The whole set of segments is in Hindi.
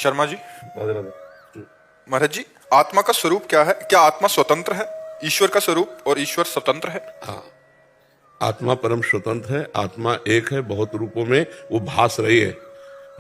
शर्मा जी। राधे राधे। महाराज जी, आत्मा का स्वरूप क्या है? क्या आत्मा स्वतंत्र है ईश्वर का स्वरूप और ईश्वर स्वतंत्र है? हाँ, आत्मा परम स्वतंत्र है। आत्मा एक है, बहुत रूपों में वो भास रही है।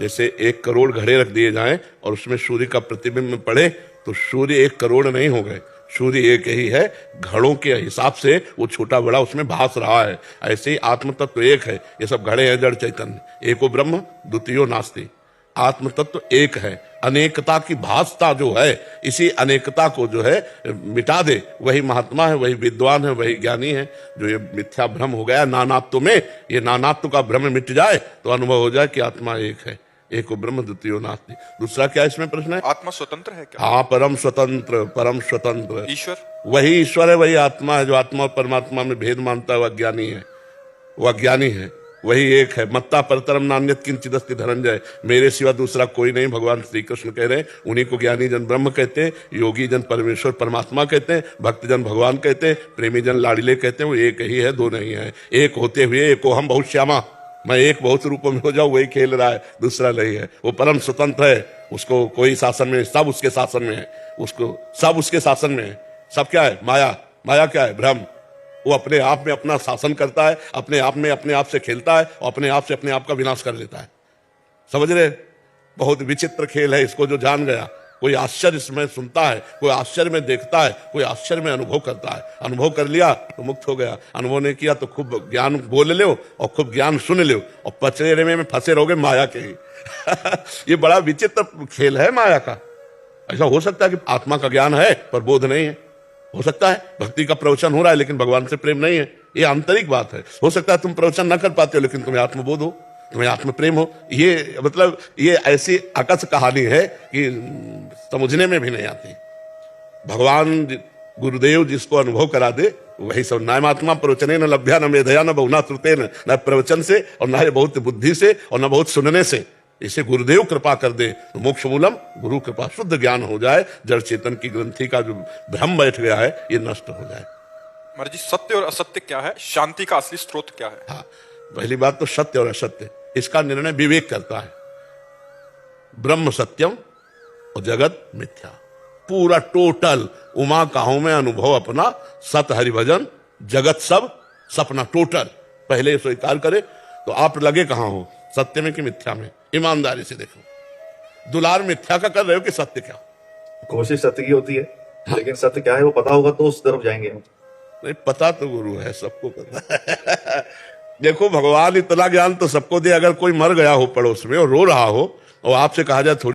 जैसे 1 करोड़ घड़े रख दिए जाएं और उसमें सूर्य का प्रतिबिंब पड़े तो सूर्य 1 करोड़ नहीं हो गए, सूर्य एक ही है। घड़ों के हिसाब से वो छोटा बड़ा उसमें भास रहा है। ऐसे ही आत्म तत्व एक है। ये सब घड़े हैं जड़ चैतन्य। एको ब्रह्म द्वितीयो नास्ति। आत्म तत्व एक है। अनेकता की भासता जो है, इसी अनेकता को जो है मिटा दे, वही महात्मा है, वही विद्वान है, वही ज्ञानी है। जो ये मिथ्या भ्रम हो गया नानात्व में, ये नानात्व का भ्रम मिट जाए तो अनुभव हो जाए कि आत्मा एक है। एको ब्रह्म द्वितीयो नास्ति। दूसरा क्या इसमें प्रश्न है? आत्मा स्वतंत्र है क्या? हाँ, परम स्वतंत्र, परम स्वतंत्र। ईश्वर? वही ईश्वर है, वही आत्मा है। जो आत्मा और परमात्मा में भेद मानता है वह ज्ञानी है, वह ज्ञानी है। वही एक है। मत्ता परतरम नान्यत किंचिदस्ति धनंजय। मेरे सिवा दूसरा कोई नहीं, भगवान श्री कृष्ण कह रहे हैं। उन्हीं को ज्ञानी जन ब्रह्म कहते हैं, योगी जन परमेश्वर परमात्मा कहते हैं, भक्त जन भगवान कहते हैं, प्रेमी जन लाडिले कहते हैं। वो एक ही है, दो नहीं है। एक होते हुए एको हम बहुत श्यामा, मैं एक बहुत रूपों में हो जाऊं, वही खेल रहा है, दूसरा नहीं है। वो परम स्वतंत्र है। उसको कोई शासन में, सब उसके शासन में है। उसको सब उसके शासन में है। सब क्या है? माया। माया क्या है? भ्रम। वो अपने आप में अपना शासन करता है, अपने आप में अपने आप से खेलता है और अपने आप से अपने आप का विनाश कर लेता है। समझ रहे? बहुत विचित्र खेल है। इसको जो जान गया, कोई आश्चर्य इसमें सुनता है, कोई आश्चर्य में देखता है, कोई आश्चर्य में अनुभव करता है। अनुभव कर लिया तो मुक्त हो गया, अनुभव नहीं किया तो खूब ज्ञान बोल लो और खूब ज्ञान सुन लो और पचड़े में फंसे रहोगे माया के ही। ये बड़ा विचित्र खेल है माया का। ऐसा हो सकता है कि आत्मा का ज्ञान है पर बोध नहीं है। हो सकता है भक्ति का प्रवचन हो रहा है लेकिन भगवान से प्रेम नहीं है। ये आंतरिक बात है। हो सकता है तुम प्रवचन न कर पाते हो लेकिन तुम्हें आत्मबोध हो, तुम्हें आत्म प्रेम हो। ये मतलब ये ऐसी आकर्षक कहानी है कि समझने में भी नहीं आती। भगवान गुरुदेव जिसको अनुभव करा दे वही सब। नायमात्मा प्रवचने न लभ्या न मेधया न बहुना श्रुते न प्रवचन से और न बहुत बुद्धि से और न बहुत सुनने से। इसे गुरुदेव कृपा कर दे तो मोक्ष मूलम, गुरु कृपा, शुद्ध ज्ञान हो जाए। जड़ चेतन की ग्रंथि का जो भ्रम बैठ गया है ये नष्ट हो जाए। महाराज जी, सत्य और असत्य क्या है? शांति का असली स्रोत क्या है? हाँ, पहली बात तो सत्य और असत्य, इसका निर्णय विवेक करता है। ब्रह्म सत्यम और जगत मिथ्या। पूरा टोटल उमा काहू में अनुभव अपना, सत हरिभजन, जगत सब सपना टोटल पहले स्वीकार करे तो आप लगे कहां हो, सत्य में कि मिथ्या में? ईमानदारी से देखो। दुलार मिथ्या का कर रहे हो कि सत्य क्या? कोशिश सत्य की होती है, लेकिन सत्य क्या है वो पता होगा तो उस तरफ जाएंगे हम। नहीं पता तो गुरु है, सबको पता है। देखो भगवान इतना ज्ञान तो सबको दे। अगर कोई मर गया हो पड़ोस में और रो रहा हो और आपसे कहा जाए थोड़ी